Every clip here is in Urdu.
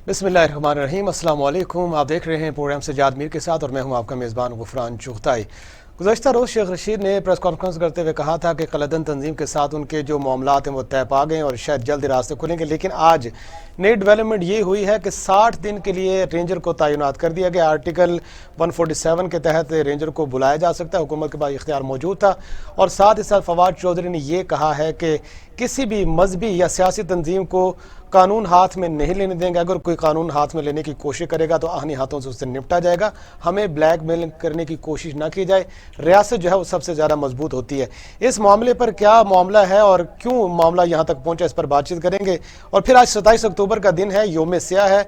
بسم اللہ الرحمن الرحیم، السلام علیکم۔ آپ دیکھ رہے ہیں پروگرام سجاد میر کے ساتھ اور میں ہوں آپ کا میزبان غفران چغتائی۔ گزشتہ روز شیخ رشید نے پریس کانفرنس کرتے ہوئے کہا تھا کہ قلعدن تنظیم کے ساتھ ان کے جو معاملات ہیں وہ طے پا گئے اور شاید جلد راستے کھلیں گے، لیکن آج نئی ڈیولپمنٹ یہ ہوئی ہے کہ 60 دن کے لیے رینجر کو تعینات کر دیا گیا۔ آرٹیکل 147 کے تحت رینجر کو بلایا جا سکتا ہے، حکومت کے پاس اختیار موجود تھا، اور ساتھ ہی ساتھ فواد چودھری نے یہ کہا ہے کہ کسی بھی مذہبی یا سیاسی تنظیم کو قانون ہاتھ میں نہیں لینے دیں گے۔ اگر کوئی قانون ہاتھ میں لینے کی کوشش کرے گا تو آہنی ہاتھوں سے اس سے نپٹا جائے گا۔ ہمیں بلیک میل کرنے کی کوشش نہ کی جائے، ریاست جو ہے وہ سب سے زیادہ مضبوط ہوتی ہے۔ اس معاملے پر کیا معاملہ ہے اور کیوں معاملہ یہاں تک پہنچا، اس پر بات چیت کریں گے۔ اور پھر آج 27 اکتوبر کا دن ہے، یوم سیاہ ہے۔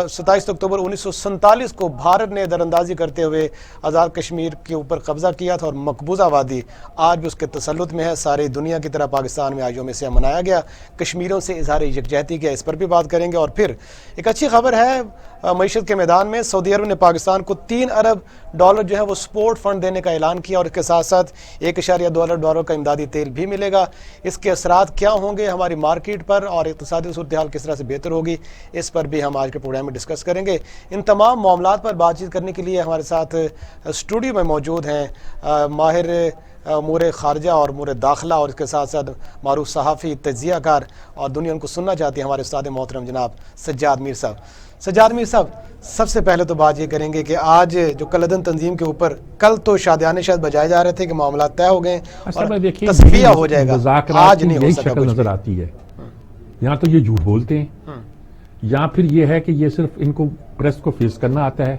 27 اکتوبر 1947 کو بھارت نے دراندازی کرتے ہوئے آزاد کشمیر کے اوپر قبضہ کیا تھا اور مقبوضہ وادی آج بھی اس کے تسلط میں ہے۔ ساری دنیا کی طرح پاکستان میں آج یوم سیاہ منایا گیا، کشمیریوں سے اظہار یکجہتی کیا، اس پر بھی بات کریں گے۔ اور پھر ایک اچھی خبر ہے معیشت کے میدان میں، سعودی عرب نے پاکستان کو $3 ارب جو ہے وہ سپورٹ فنڈ دینے کا اعلان کیا، اور اس کے ساتھ ساتھ $1.2 کا امدادی تیل بھی ملے گا۔ اس کے اثرات کیا ہوں گے ہماری مارکیٹ پر اور اقتصادی صورتحال کس طرح سے بہتر ہوگی، اس پر بھی ہم آج کے پروگرام میں ڈسکس کریں گے۔ ان تمام معاملات پر بات چیت کرنے کے لیے ہمارے ساتھ اسٹوڈیو میں موجود ہیں ماہر امور خارجہ اور امور داخلہ اور اس کے ساتھ ساتھ معروف صحافی، تجزیہ کار اور دنیا ان کو سننا چاہتی ہے، ہمارے استاد محترم جناب سجاد میر صاحب۔ سجاد میر صاحب، سب سے پہلے تو بات یہ کریں گے کہ آج جو قلعدن تنظیم کے اوپر کل تو شادیانے شاید بجائے جا رہے تھے کہ معاملات طے ہو گئے اور تصفیہ ہو جائے گا، آج نہیں ہو سکا۔ نظر آتی ہے یہاں تو یہ جھوٹ بولتے ہیں، یا پھر یہ ہے کہ یہ صرف ان کو پریس کو فیس کرنا آتا ہے۔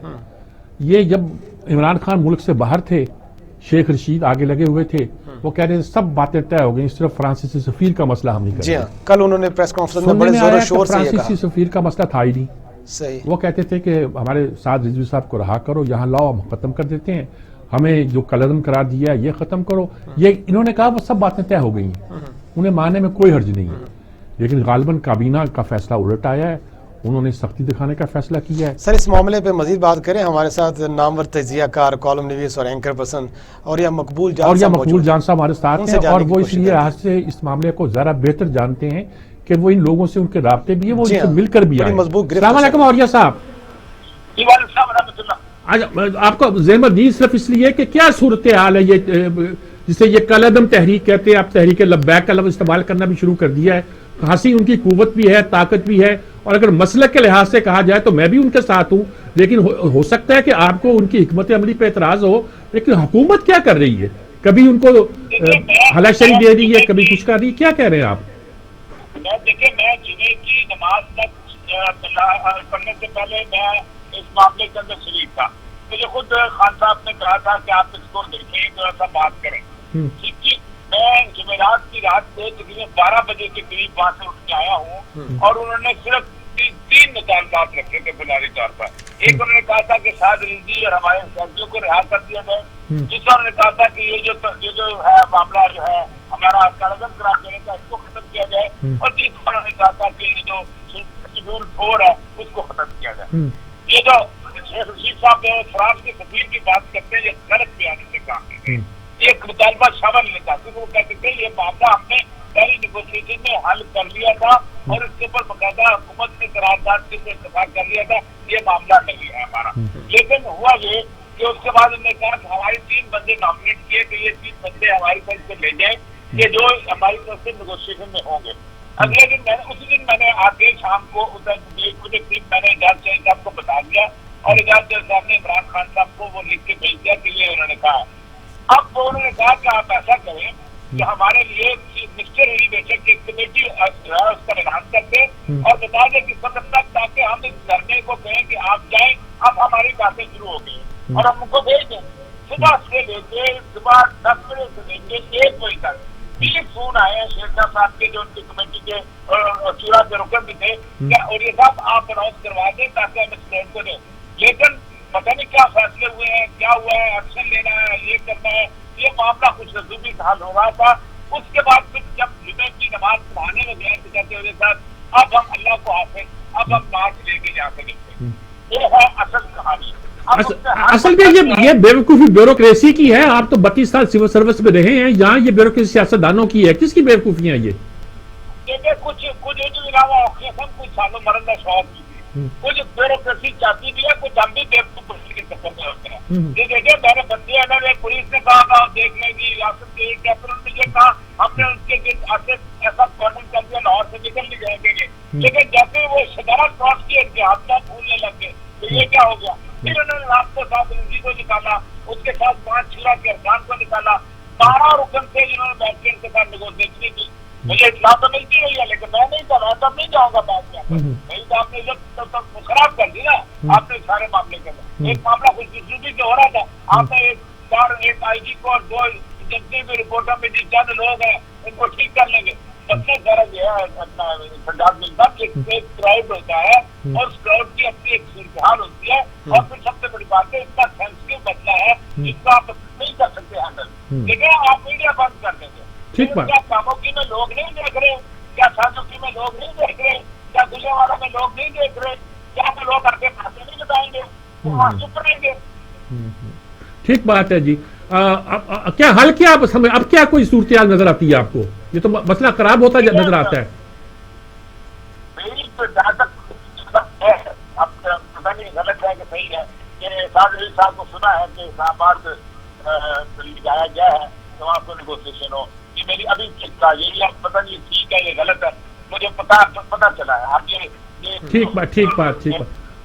یہ جب عمران خان ملک سے باہر تھے، شیخ رشید آگے لگے ہوئے تھے، وہ کہہ رہے ہیں سب باتیں طے ہو گئی، صرف فرانسیسی سفیر کا مسئلہ ہم نہیں کریں۔ جی ہاں، کل انہوں نے پریس کانفرنس میں بڑے زور و شور سے یہ کہا۔ فرانسیسی سفیر کا مسئلہ تھا ہی نہیں، صحیح۔ وہ کہتے تھے کہ ہمارے ساتھ رضوی صاحب کو رہا کرو، یہاں لاؤ ہم ختم کر دیتے ہیں، ہمیں جو قلعدن قرار دیا ہے یہ ختم کرو۔ یہ انہوں نے کہا وہ سب باتیں طے ہو گئی ہیں، انہیں ماننے میں کوئی حرج نہیں ہے، لیکن غالباً کابینہ کا فیصلہ الٹ آیا ہے، انہوں نے سختی دکھانے کا فیصلہ کیا ہے۔ سر، اس معاملے پہ مزید بات کریں، ہمارے ساتھ نامور تجزیہ کار، کالم نویس اور اینکر پرسن اور یا مقبول جان صاحب ہمارے ساتھ ہیں، اور وہ اس لیے آج سے اس معاملے کو ذرا بہتر جانتے ہیں کہ وہ ان لوگوں سے ان کے رابطے بھی ہیں، وہ ان سے مل کر بھی آئے۔ السلام علیکم اوریہ صاحب۔ آپ کو ذہن میں نہیں صرف اس لیے کہ کیا صورتحال ہے، یہ جسے یہ قلعدن تحریک کہتے ہیں، اب تحریک لبیک کا لفظ استعمال کرنا بھی شروع کر دیا ہے۔ خاصی ان کی قوت بھی ہے، طاقت بھی ہے، اور اگر مسلک کے لحاظ سے کہا جائے تو میں بھی ان کے ساتھ ہوں، لیکن ہو سکتا ہے کہ آپ کو ان کی حکمت عملی پہ اعتراض ہو، لیکن حکومت کیا کر رہی ہے؟ کبھی ان کو ہلاشری دے رہی ہے، کبھی کچھ کر رہی ہے، کیا کہہ رہے ہیں آپ؟ دیکھیں، میں جمعے کی نماز تک پڑھنے سے پہلے میں اس معاملے کے اندر شریک تھا۔ مجھے خود خان صاحب نے کہا تھا کہ آپ اس کو دیکھیں، تھوڑا سا بات کریں۔ میں جمعرات کی رات سے تقریباً 12 بجے کے قریب وہاں سے اٹھ کے آیا ہوں، اور انہوں نے صرف تین مطالبات رکھے تھے بنیادی طور پر۔ ایک انہوں نے کہا تھا کہ شاہد رضوی اور ہمارے ساتھیوں کو رہا کر دیا جائے، دوسرا انہوں نے کہا تھا کہ یہ جو ہے معاملہ جو ہے ہمارا قلعدن قرار دینے کا، اس کو ختم کیا جائے، اور تیسرا انہوں نے کہا تھا کہ یہ جو شیڈول 4 ہے اس کو ختم کیا جائے۔ یہ جو شیخ رشید صاحب فرانس کے سفیر کی بات کرتے ہیں، یہ غلط بیانی سے کام کرتے ہیں، ایک مطالبہ شامل نہیں تھا، کیونکہ وہ کہتے تھے یہ معاملہ ہم نے پہلی نیگوشیشن میں حل کر لیا تھا اور اس کے اوپر باقاعدہ حکومت کے قرارداد کے اتفاق کر لیا تھا، یہ معاملہ نہیں ہے ہمارا۔ لیکن ہوا یہ کہ اس کے بعد انہوں نے کہا کہ ہمارے 3 بندے نامنیٹ کیے کہ یہ 3 بندے ہماری طرف سے لے جائیں کہ جو ہماری طرف سے نیگوشیشن میں ہوں گے۔ اگلے دن اسی دن میں نے آگے شام کو 1 بجے قریب میں نے اعجاز چودھری صاحب کو بتا دیا، اور اعجاز چودھری صاحب نے عمران خان صاحب کو وہ لکھ کے بھیج دیا کہ یہ انہوں نے کہا۔ اب وہ انہوں نے کہا کہ آپ ایسا کریں کہ ہمارے لیے مسٹر علی بیشک کی کمیٹی اس کا اعلان کر دیں اور بتا دیں کہ وقت تک، تاکہ ہم اس دھرنے کو کہیں کہ آپ جائیں، اب ہماری باتیں شروع ہو گئی اور ہم ان کو بھیج دیں۔ صبح سے لے کے صبح 10 بجے سے لے کے 1 بجے تک 20 فون آئے ہیں شیر صاحب کے، جو ان کی کمیٹی کے شورا کے رکن بھی تھے، اور یہ صاحب آپ اناؤنس کروا دیں تاکہ ہم اس ٹرین کو دیں۔ لیکن پتہ نہیں کیا فیصلے ہوئے ہیں، کیا ہوا ہے، ایکشن لینا ہے، یہ کرنا ہے، یہ معاملہ کچھ رسومی کا حل ہو رہا تھا۔ اس کے بعد پھر جب جمعے کی نماز پڑھانے میں گئے تو کہتے ہوئے ساتھ اب ہم اللہ کو حافظ، اب ہم بات لے کے جا سکیں گے۔ یہ ہے اصل کہانی۔ اصل میں یہ بیوقوفی بیوروکریسی کی ہے۔ آپ تو 32 سال سول سروس میں رہے ہیں، یہاں یہ بیوروکریسی سیاستدانوں کی ہے، کس کی بیوقوفی ہے یہ؟ کچھ جو علاوہ کچھ سالوں مرندہ شوق بھی تھی، کچھ بیوروکریسی چاہتی بھی ہے, کچھ ہم بھی بیوروکریسی کے چکر میں ہوتے ہیں. یہ دیکھیں میں نے بندے انہوں نے پولیس نے کہا دیکھنے کی ریاست کے کیپٹن نے یہ کہا ہم نے ان کے ایسا گورنمنٹ کر دیا لاہور سے نکل نہیں جائیں گے, لیکن جب بھی وہ شکارہ کراس کیے کے ہاتھ میں پھولنے لگ گئے تو یہ کیا ہو گیا. پھر انہوں نے رات کو ساتھ رنجی کو نکالا, اس کے ساتھ 5 چھڑا کے ارکان کو نکالا, 12 رکن سے جنہوں نے بیٹھ کے ان کے ساتھ نیگوشیشن کی. مجھے اطلاع تو ملتی رہی ہے لیکن میں نہیں کر رہا, تب نہیں جاؤں گا بات میں. نہیں تو آپ نے جب خراب کر دی نا آپ نے سارے معاملے کے اندر. ایک معاملہ خوش قسمتی سے ہو رہا تھا, آپ نے ایک آئی جی کو اور 2 جتنے بھی رپورٹوں میں جس چند لوگ ہیں ان کو ٹھیک کر لیں گے. سب سے زیادہ یہ ہے اپنا سجاد ملتا ایک کراؤڈ ہوتا ہے اور اس کراؤڈ کی اپنی ایک صورتحال ہوتی ہے, اور پھر سب سے بڑی بات ہے اس کا سینسٹیو مسئلہ ہے جس کو آپ نہیں کر سکتے ہینڈل. لیکن آپ میڈیا بند کر دیں گے. کیا کاموکی میں لوگ نہیں دیکھ رہے, کیا سازوکی میں لوگ نہیں دیکھ رہے, کیا گجرے والا میں لوگ نہیں دیکھ رہے, کیا لوگ آگے پھانسی نہیں بتائیں گے, وہ چپ رہیں گے. ٹھیک بات ہے جی. کیا حل کیا اب کیا کوئی صورتحال نظر آتی ہے آپ کو؟ یہ تو مسئلہ خراب ہوتا نظر آتا ہے. میری تو جہاں تک ہے, اب پتہ نہیں غلط ہے کہ صحیح ہے, کہ سازوی صاحب کو سنا ہے کہ اسلام آباد جایا گیا ہے تو وہاں کو نیگوشیشن ہو. یہ میری ابھی چکا یہی اب پتہ نہیں ٹھیک ہے یہ غلط ہے, مجھے پتہ چلا ہے. اب یہ ٹھیک بات.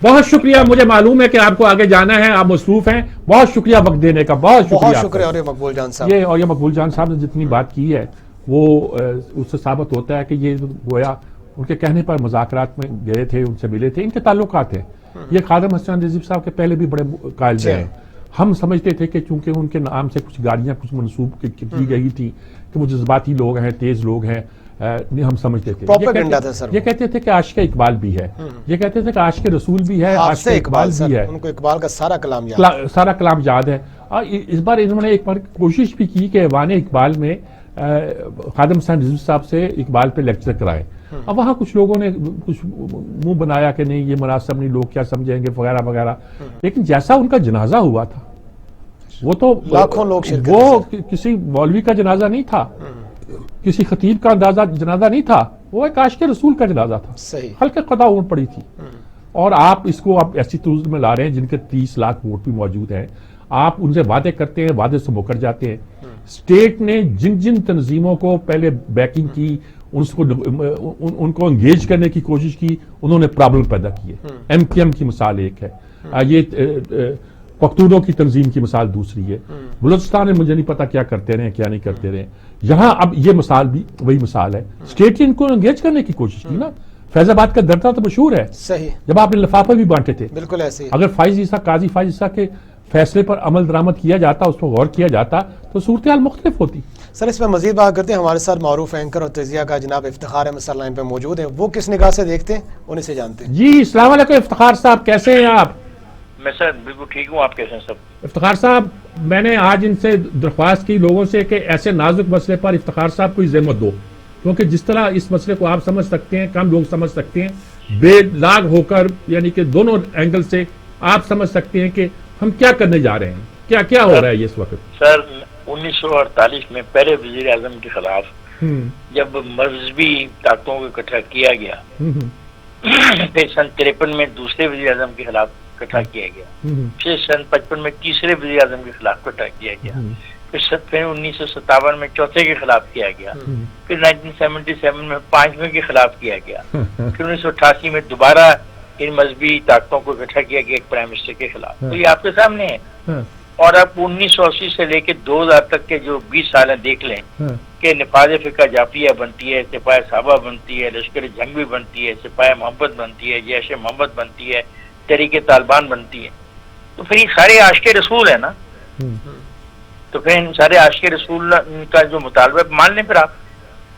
بہت شکریہ, مجھے معلوم ہے کہ آپ کو آگے جانا ہے, آپ مصروف ہیں. بہت شکریہ وقت دینے کا, بہت شکریہ. اور یہ مقبول جان صاحب یہ مقبول جان صاحب نے جتنی بات کی ہے وہ اس سے ثابت ہوتا ہے کہ یہ گویا ان کے کہنے پر مذاکرات میں گئے تھے, ان سے ملے تھے, ان کے تعلقات ہیں. یہ خادم حسن رضوی صاحب کے پہلے بھی بڑے قائل رہے ہیں. ہم سمجھتے تھے کہ چونکہ ان کے نام سے کچھ گاڑیاں کچھ منسوب کی گئی تھی کہ وہ جذباتی لوگ ہیں, تیز لوگ ہیں, نہیں ہم سمجھتے تھے. یہ کہتے تھے کہ عاشق اقبال بھی ہے, یہ کہتے تھے کہ عاشق رسول بھی ہے, عاشق اقبال بھی ہے. ان کو اقبال کا سارا کلام یاد ہے. اس بار انہوں نے ایک بار کوشش بھی کی کہ ایوان اقبال میں خادم حسین رضوی صاحب سے اقبال پہ لیکچر کرائے. اب وہاں کچھ لوگوں نے کچھ منہ بنایا کہ نہیں یہ مناسب نہیں, لوگ کیا سمجھیں گے وغیرہ وغیرہ. لیکن جیسا ان کا جنازہ ہوا تھا وہ تو لاکھوں لوگ وہ کسی مولوی کا جنازہ نہیں تھا, کسی خطیب کا جنازہ نہیں تھا, وہ ایک عاشق رسول کا جنازہ تھا. ہلکے قضا اونٹ پڑی تھی. اور آپ اس کو آپ ایسی طرز میں لا رہے ہیں جن کے 30 لاکھ ووٹ بھی موجود ہیں. آپ ان سے وعدے کرتے ہیں, وعدے سے مکر جاتے ہیں. اسٹیٹ نے جن تنظیموں کو پہلے بیکنگ کی, ان کو انگیج کرنے کی کوشش کی, انہوں نے پرابلم پیدا کیے. MKM کی مثال ایک ہے, یہ پختونوں کی تنظیم کی مثال دوسری ہے. بلوچستان میں مجھے نہیں پتا کیا کرتے رہے کیا نہیں کرتے رہے. یہاں اب یہ مثال بھی وہی مثال ہے. اسٹیٹ نے ان کو انگیج کرنے کی کوشش کی نا. فیض آباد کا درتا تو مشہور ہے, صحیح, جب آپ نے لفافے بھی بانٹے تھے. بالکل ایسے. اگر قاضی فائز عیسیٰ کے فیصلے پر عمل درآمد کیا جاتا, اس پر غور کیا جاتا تو صورتحال مختلف ہوتی. سر اس پہ مزید بات کرتے ہیں. ہمارے ساتھ معروف اینکر اور تجزیہ کا جناب افتخار احمد سر لائن پہ موجود ہیں. وہ کس نگاہ سے دیکھتے ہیں انہیں سے جانتے ہیں. جی السلام علیکم افتخار صاحب, کیسے ہیں آپ؟ میں سر بالکل ٹھیک ہوں, آپ کیسے ہیں سب؟ افتخار صاحب میں نے آج ان سے درخواست کی لوگوں سے کہ ایسے نازک مسئلے پر افتخار صاحب کوئی زحمت دو, کیونکہ جس طرح اس مسئلے کو آپ سمجھ سکتے ہیں, کم لوگ سمجھ سکتے ہیں, بے لاگ ہو کر, یعنی کہ دونوں اینگل سے آپ سمجھ سکتے ہیں کہ ہم کیا کرنے جا رہے ہیں, کیا ہو رہا ہے اس وقت. سر 1948 میں پہلے وزیر اعظم کے خلاف جب مذہبی طاقتوں کو اکٹھا کیا گیا, پھر سن 53 میں دوسرے وزیر اعظم کے خلاف اکٹھا کیا گیا, پھر سن 55 میں تیسرے وزیر اعظم کے خلاف اکٹھا کیا گیا, پھر 1957 میں چوتھے کے خلاف کیا گیا, پھر 1977 میں 5ویں کے خلاف کیا گیا, پھر 1988 میں دوبارہ ان مذہبی طاقتوں کو اکٹھا کیا گیا ایک پرائم منسٹر کے خلاف. تو یہ آپ کے سامنے ہے. اور اب 1980 سے لے کے 2000 تک کے جو 20 سال ہیں دیکھ لیں کہ نفاذ فقہ جعفریہ بنتی ہے, سپاہ صحابہ بنتی ہے, لشکر جنگ بھی بنتی ہے, سپاہ محمد بنتی ہے, جیش محمد بنتی ہے, تحریک طالبان بنتی ہے. تو پھر یہ سارے عاشق رسول ہیں نا, تو پھر ان سارے عاشق رسول کا جو مطالبہ مان لیں پھر آپ.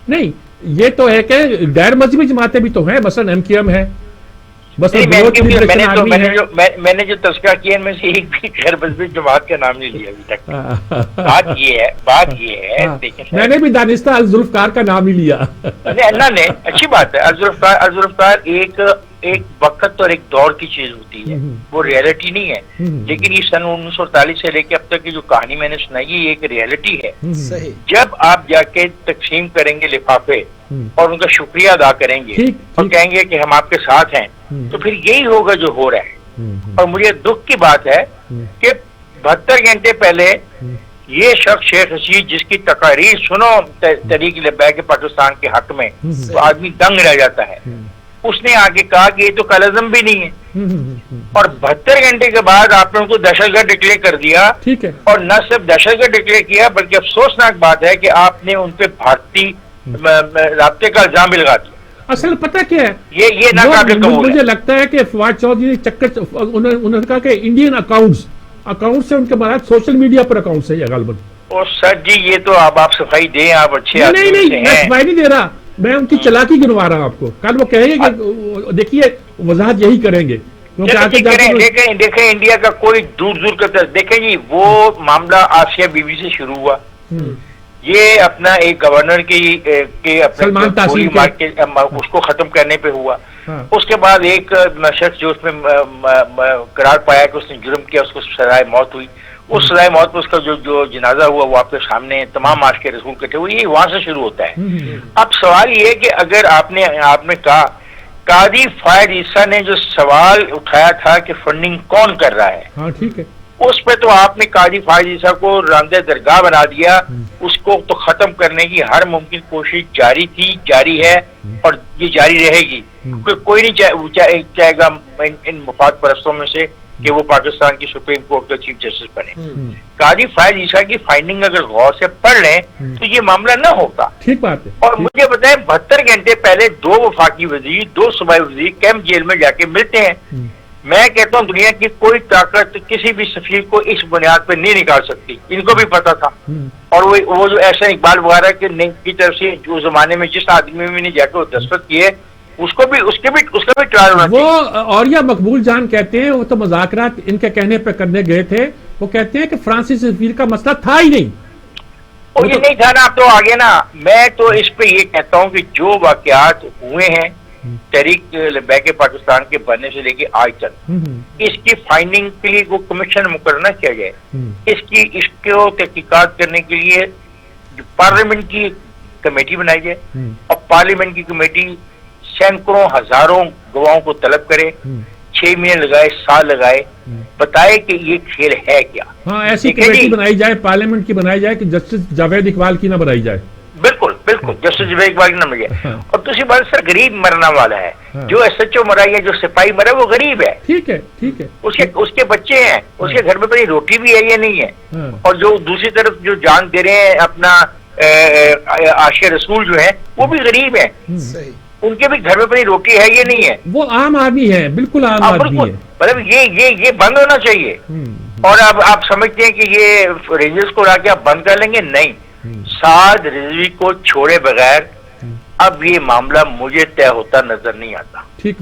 نہیں یہ تو ہے کہ غیر مذہبی جماعتیں بھی تو ہیں, مثلا MKM ہے, میں نے جو تذکرہ کیا ان میں سے ایک بھی غیر مذہبی جماعت کا نام نہیں لیا ابھی تک. بات یہ ہے میں نے بھی دانستہ الذوالفقار کا نام ہی لیا. اللہ نے اچھی بات ہے. الذوالفقار ایک ایک وقت اور ایک دور کی چیز ہوتی ہے، وہ ریئلٹی نہیں ہے. لیکن یہ سن 1948 سے لے کے اب تک کی جو کہانی میں نے سنائی ہے یہ ایک ریئلٹی ہے. صحیح. جب آپ جا کے تقسیم کریں گے لفافے اور ان کا شکریہ ادا کریں گے اور کہیں گے کہ ہم آپ کے ساتھ ہیں، تو پھر یہی ہوگا جو ہو رہا ہے. اور مجھے دکھ کی بات ہے کہ 72 گھنٹے پہلے یہ شخص شیخ رشید جس کی تقاریر سنو تحریک لبیک پاکستان کے حق میں تو آدمی دنگ رہ جاتا ہے، اس نے آگے کہا کہ یہ تو کالعزم بھی نہیں ہے، اور 72 گھنٹے کے بعد آپ نے ان کو دہشت گرد ڈکلیئر کر دیا. اور نہ صرف دہشت گرد ڈکلیئر کیا بلکہ افسوسناک بات ہے کہ آپ نے ان پہ بھارتی رابطے کا الزام بھی لگا دیا. اصل پتہ کیا ہے، یہ ناقابل قبول ہے. مجھے لگتا ہے کہ فواد چودھری چکر انہوں نے کہا کہ انڈین اکاؤنٹ سے ان کے بعد سوشل میڈیا پر اکاؤنٹ سے غالباً. اور سر جی یہ تو آپ صفائی دیں، آپ اچھے آدمی نہیں سے میں ہیں. صفائی نہیں دے رہا، میں ان کی چلاکی گنوا رہا ہوں آپ کو. کل وہ کہیں گے کہ دیکھیے وضاحت یہی کریں گے دیکھیں انڈیا کا کوئی دور کا دیکھیں جی وہ معاملہ آسیہ بی بی سے شروع ہوا. یہ اپنا ایک گورنر کی اس کو ختم کرنے پہ ہوا. اس کے بعد ایک شخص جو اس میں قرار پایا کہ اس نے جرم کیا اس کو سزائے موت ہوئی. اس سزائے موت پر اس کا جو جنازہ ہوا وہ آپ کے سامنے تمام عاشق رسول اکٹھے ہوئے. یہ وہاں سے شروع ہوتا ہے. اب سوال یہ ہے کہ اگر آپ نے کہا قاضی فائد عیسیٰ نے جو سوال اٹھایا تھا کہ فنڈنگ کون کر رہا ہے، ہاں ٹھیک ہے، اس پہ تو آپ نے قاضی فائد عیسیٰ کو راندہ درگاہ بنا دیا. اس کو تو ختم کرنے کی ہر ممکن کوشش جاری تھی، جاری ہے اور یہ جاری رہے گی. کوئی نہیں چاہے گا ان مفاد پرستوں میں سے کہ وہ پاکستان کی سپریم کورٹ کا چیف جسٹس بنے. قاضی فائد عیسیٰ کی فائنڈنگ اگر غور سے پڑھ لیں تو یہ معاملہ نہ ہوتا. ٹھیک بات ہے. اور مجھے بتائیں 72 گھنٹے پہلے 2 وفاقی وزیر 2 صوبائی وزیر کیمپ جیل میں جا کے ملتے ہیں. میں کہتا ہوں دنیا کی کوئی طاقت کسی بھی سفیر کو اس بنیاد پہ نہیں نکال سکتی. ان کو بھی پتا تھا. اور وہ جو ایسا اقبال وغیرہ کی طرف سے جو زمانے میں جس آدمی میں نے جا کے دستخط کیے اس کا بھی ٹرائل ہونا چاہیے. وہ اوریا مقبول جان کہتے ہیں وہ تو مذاکرات ان کے کہنے پہ کرنے گئے تھے. وہ کہتے ہیں کہ فرانسیسی سفیر کا مسئلہ تھا ہی نہیں. اور یہ نہیں تھا نا. اب تو آگے نا میں تو اس پہ یہ کہتا ہوں کہ جو واقعات ہوئے ہیں تحریک لبیک پاکستان کے بننے سے لے کے آج تک اس کی فائنڈنگ کے لیے وہ کمیشن مقررہ کیا جائے. اس کو تحقیقات کرنے کے لیے پارلیمنٹ کی کمیٹی بنائی جائے اور پارلیمنٹ کی کمیٹی سینکڑوں ہزاروں گواہوں کو طلب کرے. 6 مہینے لگائے، سال لگائے، بتائے کہ یہ کھیل ہے کیا. ہاں ایسی کمیٹی بنائی جائے، پارلیمنٹ کی بنائی جائے کہ جسٹس جاوید اقبال کی نہ بنائی جائے. بالکل جسٹس جاوید اقبال کی نہ بنائی جائے. اور دوسری بات سر غریب مرنا والا ہے. جو ایس ایچ او مرا یا جو سپاہی مرا وہ غریب ہے. ٹھیک ہے اس کے بچے ہیں، اس کے گھر میں پتہ روٹی بھی ہے یا نہیں ہے. اور جو دوسری طرف جو جان دے رہے ہیں اپنا عاشق رسول جو ہے وہ بھی غریب ہے. ان کے بھی گھر میں اپنی روٹی ہے یہ نہیں ہے. وہ عام آدمی ہے، بالکل عام آدمی ہے. مطلب یہ بند ہونا چاہیے. اور اب آپ سمجھتے ہیں کہ یہ رینجرز کو لا کے آپ بند کر لیں گے؟ نہیں. سعد رضوی کو چھوڑے بغیر اب یہ معاملہ مجھے طے ہوتا نظر نہیں آتا. ٹھیک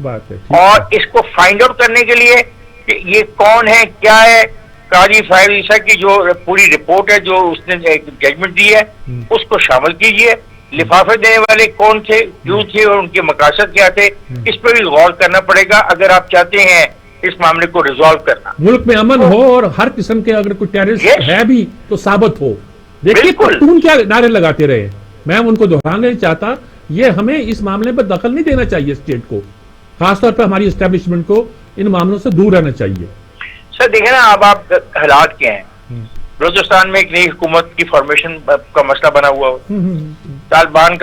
بات ہے. اور اس کو فائنڈ آؤٹ کرنے کے لیے کہ یہ کون ہے کیا ہے، قاضی فائد عیسیٰ کی جو پوری رپورٹ ہے جو اس نے ججمنٹ دی ہے اس کو شامل کیجئے. لفافے دینے والے کون تھے، کیوں تھے اور ان کے مقاصد کیا تھے، اس پہ بھی غور کرنا پڑے گا اگر آپ چاہتے ہیں اس معاملے کو ریزالو کرنا. ملک میں امن ہو اور ہر قسم کے اگر کوئی ٹیررسٹ ہے بھی تو ثابت ہو. دیکھیے پختون کیا نعرے لگاتے رہے، میں ان کو دہرانا نہیں چاہتا. یہ ہمیں اس معاملے پر دخل نہیں دینا چاہیے اسٹیٹ کو، خاص طور پر ہماری اسٹیبلشمنٹ کو ان معاملوں سے دور رہنا چاہیے. سر دیکھیں نا اب آپ حالات کیا ہیں. بلوچستان میں ایک نئی حکومت کی فارمیشن کا مسئلہ بنا ہوا ہو. طالبان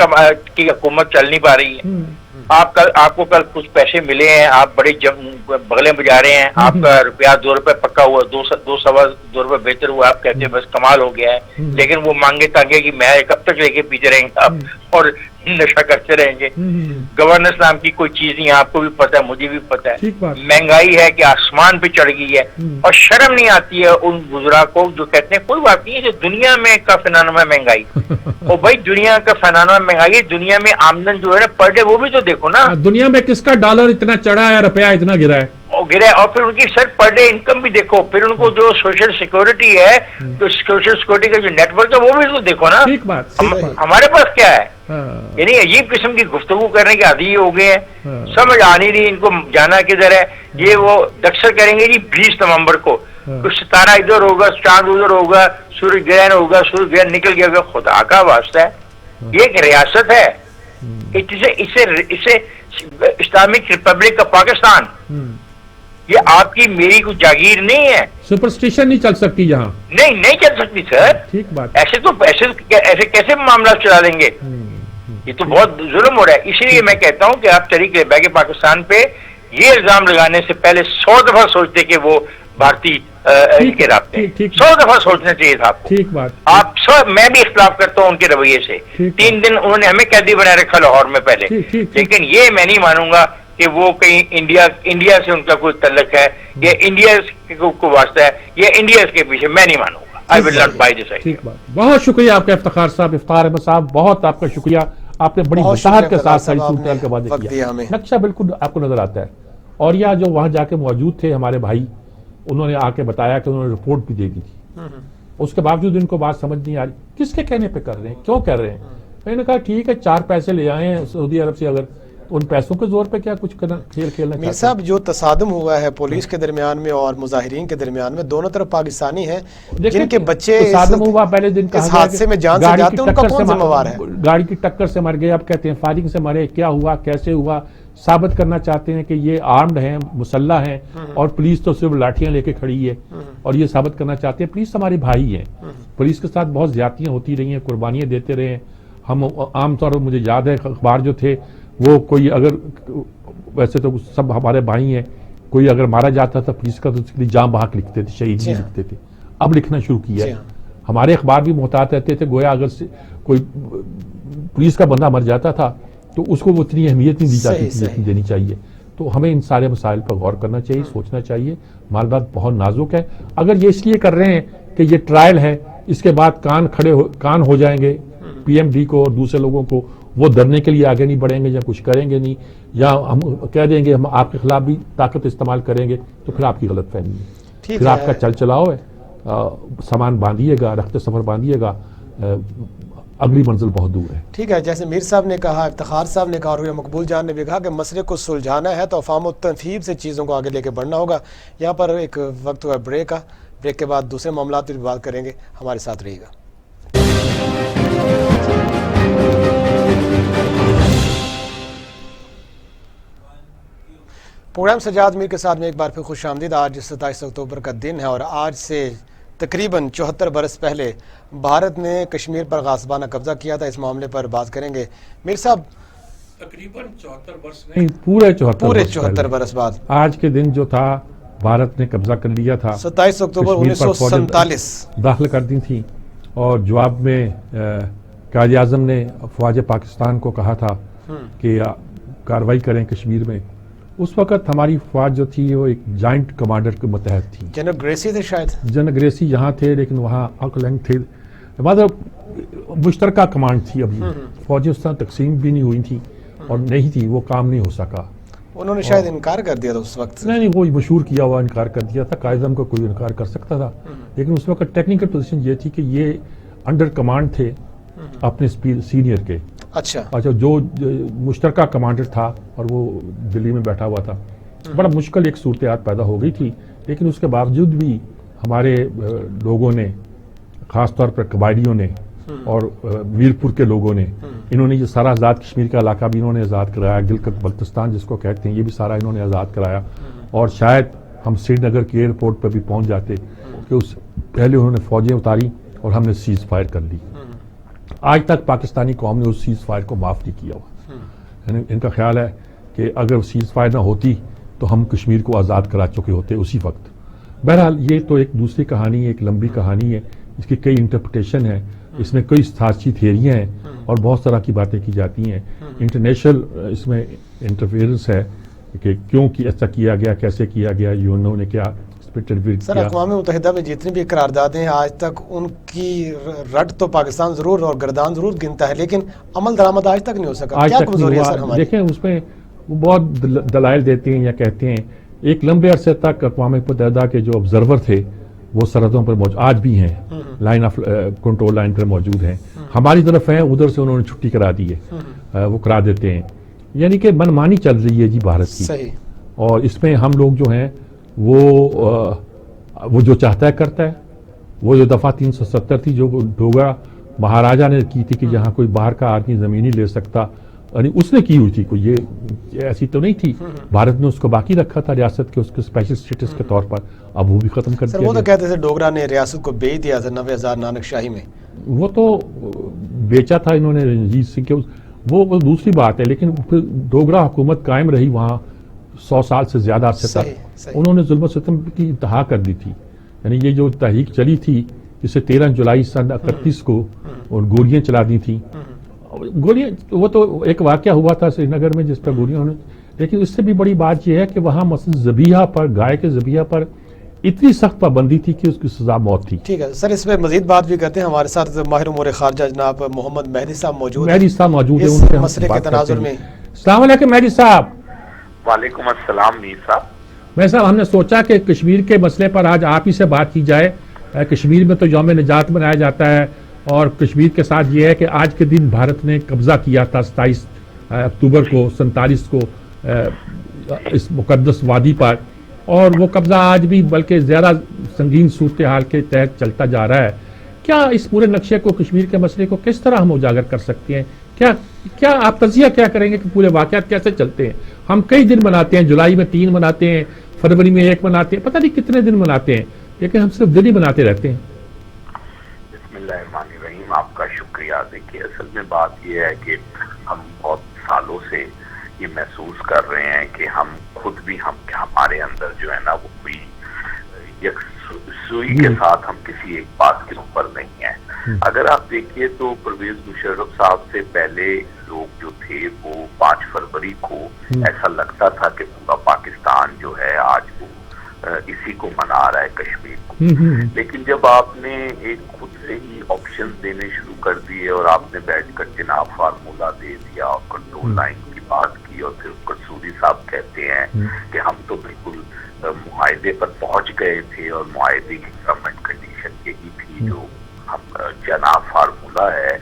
کی حکومت چل نہیں پا رہی ہے. آپ کو کل کچھ پیسے ملے ہیں، آپ بڑے بغلیں بجا رہے ہیں، آپ کا روپیہ 2 روپے پکا ہوا، 2.25 روپے بہتر ہوا، آپ کہتے ہیں بس کمال ہو گیا ہے. لیکن وہ مانگے تانگے کہ میں کب تک لے کے پیتے رہیں گے آپ اور نشہ کرتے رہیں گے. گورننس نام کی کوئی چیز نہیں، آپ کو بھی پتہ ہے مجھے بھی پتہ ہے. مہنگائی ہے کہ آسمان پہ چڑھ گئی ہے اور شرم نہیں آتی ہے ان وزراء کو جو کہتے ہیں کوئی بات نہیں ہے جو دنیا میں کا فینانو ہے مہنگائی. اور بھائی دنیا کا فینانو ہے مہنگائی، دنیا میں آمدن جو ہے نا پر ڈے وہ بھی تو دیکھو نا. دنیا میں کس کا ڈالر اتنا چڑھا ہے، روپیہ اتنا گرا ہے. گرا ہے. اور پھر ان کی سر پر ڈے انکم بھی دیکھو, پھر ان کو جو سوشل سیکورٹی ہے, تو سوشل سیکورٹی کا جو نیٹ ورک ہے وہ بھی تو دیکھو نا. ہمارے پاس کیا ہے, یعنی عجیب قسم کی گفتگو کرنے کے عادی ہو گئے ہیں, سمجھ آ نہیں رہی ان کو جانا کدھر ہے. یہ وہ دکسر کریں گے جی 20 نومبر کو, کچھ ستارہ ادھر ہوگا, چاند ادھر ہوگا, سورج گرہن ہوگا, سورج گرہن نکل گیا ہوگا. خدا کا واسطہ ہے, یہ ایک ریاست ہے, اسے اسلامک ریپبلک کا پاکستان, یہ آپ کی میری کوئی جاگیر نہیں ہے. سپرسٹیشن نہیں چل سکتی یہاں, نہیں چل سکتی سر. ٹھیک بات. ایسے کیسے معاملات چلا دیں گے, یہ تو بہت ظلم ہو رہا ہے. اسی لیے میں کہتا ہوں کہ آپ تحریک لبیک پاکستان پہ یہ الزام لگانے سے پہلے 100 دفعہ سوچتے کہ وہ بھارتی کے رابطے, 100 دفعہ سوچنا چاہیے تھا آپ کو. ٹھیک بات. آپ سب, میں بھی اختلاف کرتا ہوں ان کے رویے سے. 3 دن انہوں نے ہمیں قیدی بنا رکھا لاہور میں پہلے, لیکن یہ میں نہیں مانوں گا کہ وہ کہیں انڈیا سے ان کا کوئی تعلق ہے, یا انڈیا کو واسطہ ہے, یا انڈیا کے پیچھے, میں نہیں مانوں گا. I will not buy this idea. بہت شکریہ آپ کا افتخار صاحب, افطار احمد صاحب, بہت آپ کا شکریہ. آپ نے بڑی وضاحت کے ساتھ ساری صورتحال کا واضح کیا. نقشہ بالکل آپ کو نظر آتا ہے. اور یہ جو وہاں جا کے موجود تھے ہمارے بھائی, انہوں نے آ کے بتایا کہ انہوں نے رپورٹ بھی دے دی تھی, اس کے باوجود ان کو بات سمجھ نہیں آ رہی کس کے کہنے پہ کر رہے ہیں, کیوں کر رہے ہیں. میں نے کہا ٹھیک ہے 4 پیسے لے آئے ہیں سعودی عرب سے, اگر ان پیسوں کے زور پہ کیا کچھ کھیل کھیلنا. میر صاحب جو تصادم ہوا ہے پولیس کے درمیان میں اور مظاہرین کے درمیان میں, دونوں طرف پاکستانی ہیں جن کے بچے تصادم ہوا پہلے دن اس حادثے میں جان سے جاتے ہیں, ان کا کون ذمہ وار ہے. گاڑی کی ٹکر سے مر گئے, اب کہتے ہیں فائرنگ سے مرے, کیا ہوا کیسے ہوا, ثابت کرنا چاہتے ہیں کہ یہ آرمڈ ہیں, مسلح ہیں, اور پولیس تو صرف لاٹھیاں لے کے کھڑی ہے, اور یہ ثابت کرنا چاہتے ہیں پولیس ہمارے بھائی ہیں, پولیس کے ساتھ بہت زیادتیاں ہوتی رہی ہیں, قربانیاں دیتے رہے ہیں. ہم عام طور پر مجھے یاد ہے اخبار جو تھے وہ کوئی اگر, ویسے تو سب ہمارے بھائی ہیں, کوئی اگر مارا جاتا تھا پولیس کا تو اس کے لیے جام بحق لکھتے تھے, شہید نہیں لکھتے تھے. اب لکھنا شروع کیا ہے. ہمارے اخبار بھی محتاط رہتے تھے, گویا اگر کوئی پولیس کا بندہ مر جاتا تھا تو اس کو وہ اتنی اہمیت نہیں دی جاتی تھی دینی چاہیے. تو ہمیں ان سارے مسائل پر غور کرنا چاہیے, سوچنا چاہیے. معلومات بہت نازک ہے. اگر یہ اس لیے کر رہے ہیں کہ یہ ٹرائل ہے, اس کے بعد کان ہو جائیں گے پی ایم ڈی کو اور دوسرے لوگوں کو, وہ ڈرنے کے لیے آگے نہیں بڑھیں گے یا کچھ کریں گے نہیں, یا ہم کہہ دیں گے ہم آپ کے خلاف بھی طاقت استعمال کریں گے, تو پھر آپ کی غلط فہمی ہے. پھر آپ کا چل چلاؤ ہے, سامان باندھیے گا, رخت سفر باندھیے گا, اگلی منزل بہت دور ہے. ٹھیک ہے, جیسے میر صاحب نے کہا, افتخار صاحب نے کہا, اور مقبول جان نے بھی کہا کہ مسئلے کو سلجھانا ہے تو افہام و تنفیذ سے چیزوں کو آگے لے کے بڑھنا ہوگا. یہاں پر ایک وقت ہوا بریک کا, بریک کے بعد دوسرے معاملات پر بھی بات کریں گے. ہمارے ساتھ رہیے گا. پروگرام سجاد میر کے ساتھ میں ایک بار پھر خوش آمدید. آج 27 اکتوبر کا دن ہے, اور آج سے تقریباً 74 برس پہلے بھارت نے کشمیر پر غاصبانہ قبضہ کیا تھا. اس معاملے پر بات کریں گے. میر صاحب, تقریباً 74 برس نہیں, پورے 74 برس بعد آج کے دن جو تھا بھارت نے قبضہ کر لیا تھا. 27 اکتوبر 1947 داخل کر دی تھی, اور جواب میں قائد اعظم نے افواج پاکستان کو کہا تھا کہ کارروائی کریں کشمیر میں. اس وقت ہماری فوج جو تھی وہ ایک جائنٹ کمانڈر کے متحد تھی. جنرل گریسی تھے شاید. جنرل گریسی یہاں تھے, لیکن وہاں آکلینگ تھے, مطلب مشترکہ کمانڈ تھی. ابھی فوجیں اس طرح تقسیم بھی نہیں ہوئی تھی, اور نہیں تھی, وہ کام نہیں ہو سکا. انہوں نے شاید انکار کر دیا تھا اس وقت. نہیں, وہ مشہور کیا ہوا انکار کر دیا تھا. قائد اعظم کو کوئی انکار کر سکتا تھا, لیکن اس وقت ٹیکنیکل پوزیشن یہ تھی کہ یہ انڈر کمانڈ تھے اپنے سینئر کے. اچھا, جو مشترکہ کمانڈر تھا اور وہ دلی میں بیٹھا ہوا تھا. بڑا مشکل ایک صورتحال پیدا ہو گئی تھی, لیکن اس کے باوجود بھی ہمارے لوگوں نے, خاص طور پر قبائلیوں نے اور میرپور کے لوگوں نے, انہوں نے یہ سارا آزاد کشمیر کا علاقہ بھی انہوں نے آزاد کرایا. گلگت بلتستان جس کو کہتے ہیں, یہ بھی سارا انہوں نے آزاد کرایا. اور شاید ہم سری نگر کے ایئرپورٹ پہ بھی پہنچ جاتے کہ اس پہلے انہوں نے فوجیں اتاری اور ہم نے سیز فائر کر لی. آج تک پاکستانی قوم نے اس سیز فائر کو معاف نہیں کیا ہوا. ان کا خیال ہے کہ اگر سیز فائر نہ ہوتی تو ہم کشمیر کو آزاد کرا چکے ہوتے اسی وقت. بہرحال یہ تو ایک دوسری کہانی ہے, ایک لمبی کہانی ہے, اس کی کئی انٹرپریٹیشن ہے, اس میں کئی سیاسی تھیوریاں ہیں اور بہت طرح کی باتیں کی جاتی ہیں. انٹرنیشنل اس میں انٹرفیئرنس ہے کہ کیوں ایسا کیا گیا, کیسے کیا گیا, یونو نے کیا سر. اقوام متحدہ میں جتنی بھی قراردادیں ہیں آج تک ان کی رٹ تو پاکستان ضرور اور گردان ضرور گنتا ہے, لیکن عمل درآمد آج تک نہیں ہو سکا. کیا کمزوری ہے سر ہماری؟ دیکھیں اس میں وہ بہت دلائل دیتے ہیں یا کہتے ہیں ایک لمبے عرصے تک اقوام متحدہ کے جو آبزرور تھے وہ سرحدوں پر موجود آج بھی ہیں، لائن آف کنٹرول لائن پر موجود ہیں، ہماری طرف ہیں، ادھر سے انہوں نے چھٹی کرا دی ہے، وہ کرا دیتے ہیں، یعنی کہ من مانی چل رہی ہے جی بھارت کی، اور اس میں ہم لوگ جو ہیں وہ جو چاہتا ہے کرتا ہے. وہ جو دفعہ 370 تھی جو ڈوگرا مہاراجا نے کی تھی کہ جہاں کوئی باہر کا آدمی زمین نہیں لے سکتا، یعنی اس نے کی ہوئی تھی، کوئی یہ ایسی تو نہیں تھی. بھارت نے اس کو باقی رکھا تھا ریاست کے اس کے اسپیشل اسٹیٹس کے طور پر، اب وہ بھی ختم کر دیا. وہ تو کہتے تھے ڈوگرا نے ریاست کو بیچ دیا تھا 90,000 نانک شاہی میں. وہ تو بیچا تھا انہوں نے رنجیت سنگھ کے، وہ دوسری بات ہے، لیکن پھر ڈوگرا حکومت قائم رہی وہاں 100 سال سے زیادہ عرصے تک. انہوں نے ظلم و ستم کی انتہا کر دی تھی. یعنی یہ جو تحریک چلی تھی جسے 13 جولائی سن 31 کو اور گولیاں چلا دی تھیں، گولیاں وہ تو ایک واقعہ ہوا تھا سری نگر میں جس پر گولیاں ہونے، لیکن اس سے بھی بڑی بات یہ ہے کہ وہاں مثلا ذبیحہ پر، گائے کے ذبیحہ پر اتنی سخت پابندی تھی کہ اس کی سزا موت تھی. ٹھیک ہے سر، اس پہ مزید بات بھی کرتے ہیں. ہمارے ساتھ ماہر امور خارجہ جناب محمد مہدی صاحب موجود ہیں. مہدی صاحب موجود ہیں، اس ان سے مسئلے کے تناظر میں. السلام علیکم مہدی صاحب. وعلیکم السلام میر صاحب. میں صاحب ہم نے سوچا کہ کشمیر کے مسئلے پر آج آپ ہی سے بات کی جائے. کشمیر میں تو یوم نجات منایا جاتا ہے، اور کشمیر کے ساتھ یہ ہے کہ آج کے دن بھارت نے قبضہ کیا تھا 27 اکتوبر کو 47 کو اس مقدس وادی پر، اور وہ قبضہ آج بھی بلکہ زیادہ سنگین صورتحال کے تحت چلتا جا رہا ہے. کیا اس پورے نقشے کو، کشمیر کے مسئلے کو کس طرح ہم اجاگر کر سکتے ہیں؟ کیا آپ تجزیہ کیا کریں گے کہ پورے واقعات کیسے چلتے ہیں؟ ہم کئی دن مناتے ہیں، جولائی میں 3 مناتے ہیں، فروری میں 1 مناتے ہیں، پتہ نہیں کتنے دن مناتے ہیں، لیکن ہم صرف دن ہی مناتے رہتے ہیں. بسم اللہ الرحمن الرحیم. آپ کا شکریہ. دیکھیے اصل میں بات یہ ہے کہ ہم بہت سالوں سے یہ محسوس کر رہے ہیں کہ ہم خود بھی ہمارے اندر جو ہے نا وہ کوئی یکسوئی کے ساتھ ہم کسی ایک بات کے اوپر نہیں ہیں. اگر آپ دیکھیے تو پرویز مشرف صاحب سے پہلے لوگ جو تھے وہ 5 فروری کو ایسا لگتا تھا کہ پورا پاکستان جو ہے آج وہ اسی کو منا رہا ہے، کشمیر کو. لیکن جب آپ نے ایک خود سے ہی آپشن دینے شروع کر دیے اور آپ نے بیٹھ کر جناب فارمولہ دے دیا اور کنٹرول لائن کی بات کی، اور پھر قصوری صاحب کہتے ہیں کہ ہم تو بالکل معاہدے پر پہنچ گئے تھے اور معاہدے کی گورنمنٹ کنڈیشن یہی تھی جو ہم جناب فارمولہ ہے،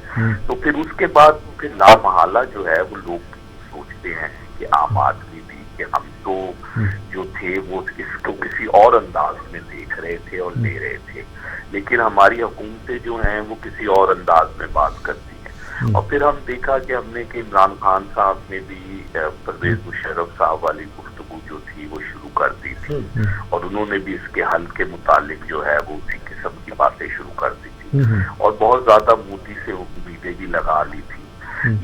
تو پھر اس کے بعد پھر لامحالہ جو ہے وہ لوگ سوچتے ہیں کہ عام آدمی بھی کہ ہم تو جو تھے وہ اس کو کسی اور انداز میں دیکھ رہے تھے اور لے رہے تھے، لیکن ہماری حکومتیں جو ہیں وہ کسی اور انداز میں بات کرتی ہیں. اور پھر ہم دیکھا کہ ہم نے کہ عمران خان صاحب نے بھی پرویز مشرف صاحب والی گفتگو جو تھی وہ شروع کر دی تھی، اور انہوں نے بھی اس کے حل کے متعلق جو ہے وہ اسی قسم کی باتیں شروع کر دی تھی، اور بہت زیادہ مودی سے امیدیں بھی لگا لی تھی.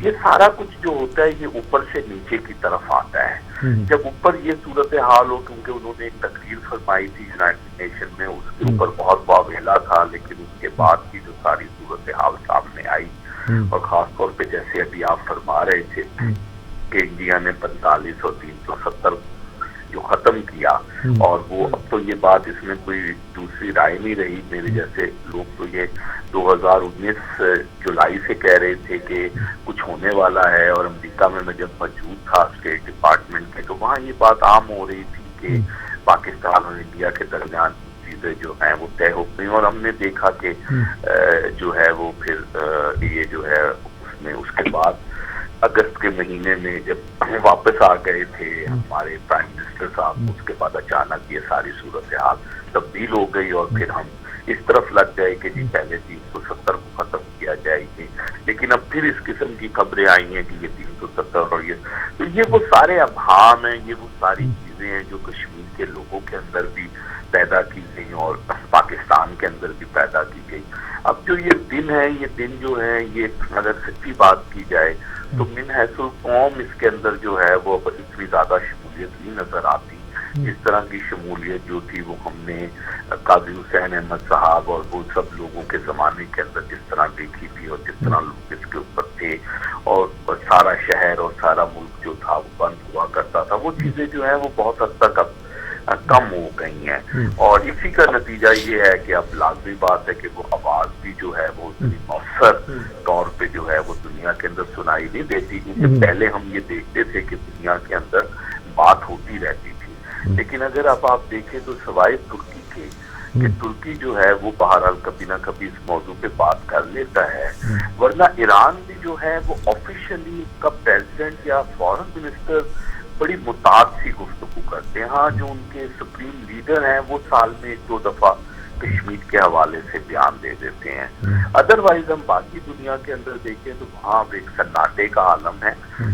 یہ سارا کچھ جو ہوتا ہے یہ اوپر سے نیچے کی طرف آتا ہے. جب اوپر یہ صورتحال ہو، کیونکہ انہوں نے ایک تقریر فرمائی تھی یونائٹڈ نیشن میں، اس کے اوپر بہت واویلا تھا، لیکن اس کے بعد کی جو ساری صورتحال سامنے آئی، اور خاص طور پہ جیسے ابھی آپ فرما رہے تھے کہ انڈیا نے 45 اور 370 جو ختم کیا، اور وہ اب تو یہ بات اس میں کوئی دوسری رائے نہیں رہی. میرے جیسے لوگ تو یہ 2019 جولائی سے کہہ رہے تھے کہ کچھ ہونے والا ہے، اور امریکہ میں جب موجود تھا اسٹیٹ ڈپارٹمنٹ کے تو وہاں یہ بات عام ہو رہی تھی کہ پاکستان اور انڈیا کے درمیان چیزیں جو ہیں وہ طے ہو گئی. اور ہم نے دیکھا کہ جو ہے وہ پھر یہ جو ہے اس کے بعد اگست کے مہینے میں جب واپس آ گئے تھے ہمارے پرائم منسٹر صاحب، اس کے بعد اچانک یہ ساری صورتحال تبدیل ہو گئی، اور پھر ہم اس طرف لگ گئے کہ جی پہلے 370 کو ختم کیا جائے گی. لیکن اب پھر اس قسم کی خبریں آئی ہیں کہ یہ 370 اور یہ وہ سارے ابہام ہیں، یہ وہ ساری چیزیں ہیں جو کشمیر کے لوگوں کے اندر بھی پیدا کی گئی اور پاکستان کے اندر بھی پیدا کی گئی. اب جو یہ دن ہے، یہ دن جو ہے، یہ اگر سچی بات کی جائے تو من حیث القوم اس کے اندر جو ہے وہ اتنی زیادہ شمولیت نہیں نظر آتی. اس طرح کی شمولیت جو تھی وہ ہم نے قاضی حسین احمد صاحب اور وہ سب لوگوں کے زمانے کے اندر جس طرح دیکھی تھی، اور جس طرح لوگ اس کے اوپر تھے، اور سارا شہر اور سارا ملک جو تھا وہ بند ہوا کرتا تھا، وہ چیزیں جو ہیں وہ بہت حد تک اب کم ہو گئی ہیں. اور اسی کا نتیجہ یہ ہے کہ اب لازمی بات ہے کہ وہ آواز بھی جو ہے وہ مؤثر طور پہ جو ہے وہ دنیا کے اندر سنائی نہیں دیتی. کیونکہ پہلے ہم یہ دیکھتے تھے کہ دنیا کے اندر بات ہوتی رہتی تھی، لیکن اگر آپ دیکھیں تو سوائے ترکی کے کہ ترکی جو ہے وہ بہرحال کبھی نہ کبھی اس موضوع پہ بات کر لیتا ہے، ورنہ ایران بھی جو ہے وہ آفیشلی کا پریزیڈنٹ یا فارن منسٹر بڑی متعدد سی گفتگو کرتے ہیں. ہاں جو ان کے سپریم لیڈر ہیں وہ سال میں 1-2 دفعہ کشمیر کے حوالے سے بیان دے دیتے ہیں. ادروائز ہم باقی دنیا کے اندر دیکھیں تو وہاں ایک سناٹے کا عالم ہے.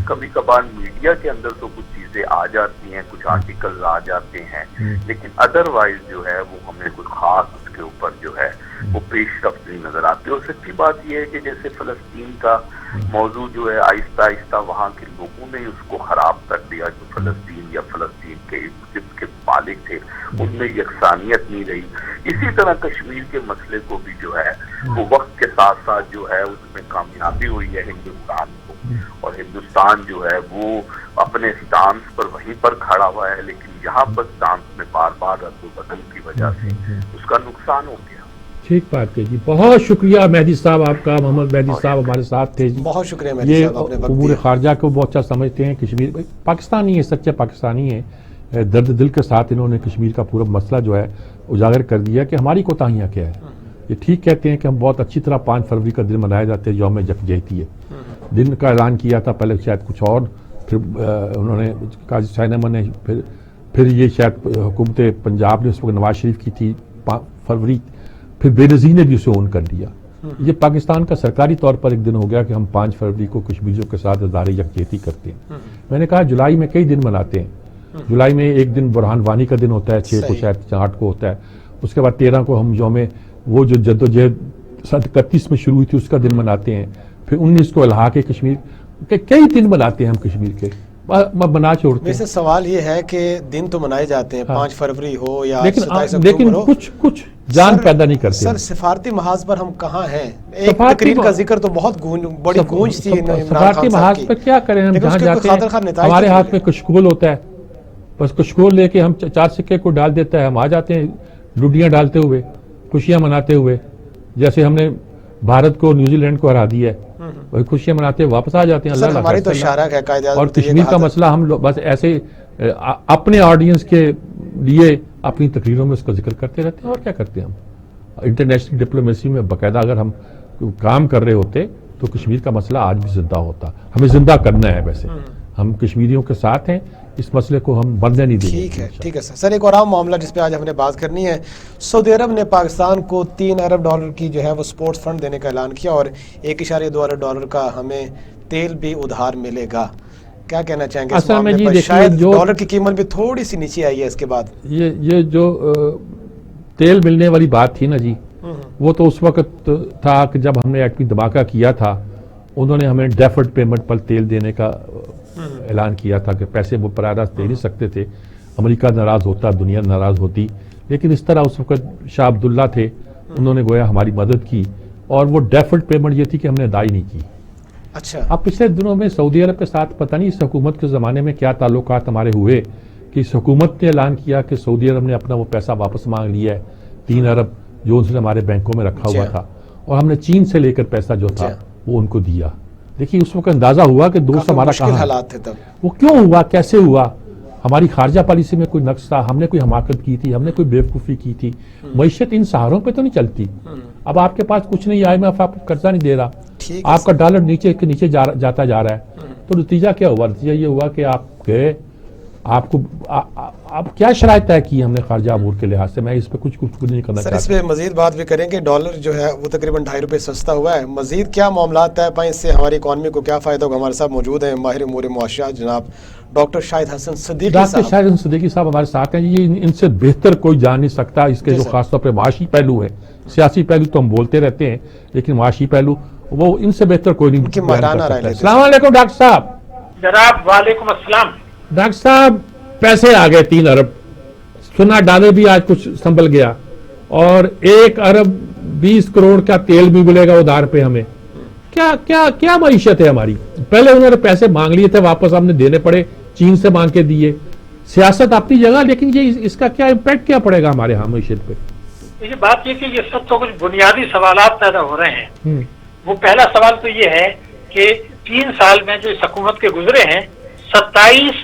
کبھی کبھار میڈیا کے اندر تو کچھ چیزیں آ جاتی ہیں، کچھ آرٹیکل آ جاتے ہیں، لیکن ادروائز جو ہے وہ ہمیں کوئی خاص اس کے اوپر جو ہے وہ پیش رفت نہیں نظر آتی. اور سچی بات یہ ہے کہ جیسے فلسطین کا موضوع جو ہے آہستہ آہستہ وہاں کے لوگوں نے اس کو خراب کر دیا، جو فلسطین یا فلسطین کے کے مالک تھے ان میں یکسانیت نہیں رہی. اسی طرح کشمیر کے مسئلے کو بھی جو ہے وہ وقت کے ساتھ ساتھ جو ہے اس میں کامیابی ہوئی ہے ہندوستان کو، اور ہندوستان جو ہے وہ اپنے سٹانس پر وہیں پر کھڑا ہوا ہے، لیکن یہاں پر سٹانس میں بار بار رد و بدل کی وجہ سے اس کا نقصان ہو گیا. ٹھیک بات ہے جی، بہت شکریہ مہدی صاحب آپ کا. محمد مہدی صاحب ہمارے ساتھ تھے جی. بہت شکریہ مہدی یہ صاحب، آپ نے وقت امور دیا. خارجہ کو بہت اچھا سمجھتے ہیں. کشمیر پاکستانی ہے، سچے پاکستانی ہیں. درد دل کے ساتھ انہوں نے کشمیر کا پورا مسئلہ جو ہے اجاگر کر دیا کہ ہماری کوتاہیاں کیا ہے. یہ ٹھیک کہتے ہیں کہ ہم بہت اچھی طرح 5 فروری کا دن منایا جاتے ہیں یوم یکجہتی ہے. دن کا اعلان کیا تھا پہلے شاید کچھ اور، پھر انہوں نے قاضی سائنامہ نے پھر یہ شاید حکومت پنجاب نے اس وقت نواز شریف کی تھی 5 فروری، پھر بے نظیر نے بھی اسے اون کر لیا. یہ پاکستان کا سرکاری طور پر ایک دن ہو گیا کہ ہم 5 فروری کو کشمیریوں کے ساتھ اظہار یکجہتی کرتے ہیں. میں نے کہا جولائی میں کئی دن مناتے ہیں. جولائی میں ایک دن برہان وانی کا دن ہوتا ہے، 6 کو شاید 8 کو ہوتا ہے. اس کے بعد 13 کو ہم یوم وہ جو جدوجہد 31 میں شروع ہوئی تھی اس کا دن مناتے ہیں. پھر 19 کو الحاق کشمیر، کئی دن مناتے ہیں ہم کشمیر کے، بنا چھوڑتے ہیں. ویسے سوال یہ ہے کہ دن تو منائے جاتے ہیں 5 فروری ہو یا 27 لیکن اکتوبر ہو، کچھ جان پیدا نہیں کرتے. سر سفارتی محاذ پر ہم کہاں ہیں؟ ایک تقریر کا ذکر تو بہت بڑی گونج تھی سفارتی محاذ پر کیا کریں ہم؟ جہاں جاتے ہیں ہمارے ہاتھ میں کشکول ہوتا ہے، بس کشکول لے کے ہم 4 سکے کو ڈال دیتا ہے، ہم آ جاتے ہیں لڈیاں ڈالتے ہوئے، خوشیاں مناتے ہوئے. جیسے ہم نے بھارت کو نیوزی لینڈ کو ہرا دیا ہے، وہی خوشیاں مناتے ہیں، واپس آ جاتے ہیں. اللہ ہماری تو شارک ہے قائد اعظم. اور کشمیر کا مسئلہ ہم لوگ بس ایسے اپنے آڈینس کے لیے اپنی تقریروں میں اس کا ذکر کرتے رہتے ہیں. اور کیا کرتے ہیں ہم؟ انٹرنیشنل ڈپلومیسی میں باقاعدہ اگر ہم کام کر رہے ہوتے تو کشمیر کا مسئلہ آج بھی زندہ ہوتا. ہمیں زندہ کرنا ہے. ویسے ہم کشمیریوں کے ساتھ ہیں، اس مسئلے کو ہم بڑھنے نہیں دیں گے. ٹھیک ہے سر. ایک اور عام معاملہ جس پہ آج ہم نے بات کرنی ہے، سعودی عرب نے پاکستان کو $3 ارب کی جو ہے وہ سپورٹ فنڈ دینے کا اعلان کیا، اور $1.2 ارب کا ہمیں تیل بھی ادھار ملے گا. کیا کہنا چاہیں گے اس معاملے پر؟ شاید ڈالر کی قیمت بھی تھوڑی سی نیچے آئی ہے اس کے بعد. یہ جو تیل ملنے والی بات تھی نا جی، وہ تو اس وقت تھا کہ جب ہم نے ایٹمی دھماکہ کیا تھا، انہوں نے ہمیں ڈیفرڈ پیمنٹ پر تیل دینے کا اعلان کیا تھا کہ پیسے وہ براہ راست دے نہیں سکتے تھے. امریکہ ناراض ہوتا، دنیا ناراض ہوتی، لیکن اس طرح اس وقت شاہ عبداللہ تھے، انہوں نے گویا ہماری مدد کی، اور وہ ڈیفرڈ پیمنٹ یہ تھی کہ ہم نے ادائی نہیں کی. اچھا، اب پچھلے دنوں میں سعودی عرب کے ساتھ پتہ نہیں اس حکومت کے زمانے میں کیا تعلقات ہمارے ہوئے کہ اس حکومت نے اعلان کیا کہ سعودی عرب نے اپنا وہ پیسہ واپس مانگ لیا ہے 3 ارب جو اس نے ہمارے بینکوں میں رکھا ہوا تھا، اور ہم نے چین سے لے کر پیسہ جو تھا وہ ان کو دیا. دیکھیے اس وقت اندازہ ہوا کہ دوست ہمارا کہاں حالات تھے تب. وہ کیوں ہوا، کیسے ہوا؟ ہماری خارجہ پالیسی میں کوئی نقص تھا، ہم نے کوئی حماقت کی تھی، ہم نے کوئی بیوقوفی کی تھی. معیشت ان سہاروں پہ تو نہیں چلتی. اب آپ کے پاس کچھ نہیں آئے، میں آپ کو قرضہ نہیں دے رہا، آپ کا ڈالر نیچے کے نیچے جاتا جا رہا ہے، تو نتیجہ کیا ہوا؟ نتیجہ یہ ہوا کہ آپ گئے، آپ کو آپ کیا شرائط طے کی ہم نے خارجہ امور کے لحاظ سے؟ میں اس پہ کچھ نہیں کرنا چاہتا. سر اس پہ مزید بات بھی کریں کہ ڈالر جو ہے وہ تقریباً $2.5 سستا ہوا ہے. مزید کیا معاملات طے پائیں، اس سے ہماری اکانومی کو کیا فائدہ ہوگا؟ ہمارے ساتھ موجود ہیں ماہر امور معاشیات جناب ڈاکٹر شاہد حسن صدیقی صاحب. ڈاکٹر شاہد حسن صدیقی صاحب ہمارے ساتھ ہیں. یہ ان سے بہتر کوئی جان نہیں سکتا اس کے جو خاص طور پہ معاشی پہلو ہے. سیاسی پہلو تو ہم بولتے رہتے ہیں، لیکن معاشی پہلو وہ ان سے بہتر کوئی نہیں. السلام علیکم ڈاکٹر صاحب. جناب وعلیکم السلام. ڈاکٹر صاحب پیسے آ گئے 3 ارب، سنا ڈالر بھی آج کچھ سنبھل گیا، اور 1 ارب 20 کروڑ کا تیل بھی ملے گا ادھار پہ ہمیں. کیا معیشت ہے ہماری؟ پہلے انہوں نے پیسے مانگ لیے تھے، واپس ہم نے دینے پڑے، چین سے مانگ کے دیے. سیاست اپنی جگہ، لیکن یہ اس کا کیا امپیکٹ کیا پڑے گا ہمارے ہاں معیشت پہ؟ یہ بات یہ کہ یہ سب تو کچھ بنیادی سوالات پیدا ہو رہے ہیں. وہ پہلا سوال تو یہ ہے کہ 3 سال میں جو اس حکومت کے گزرے ہیں، 27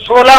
16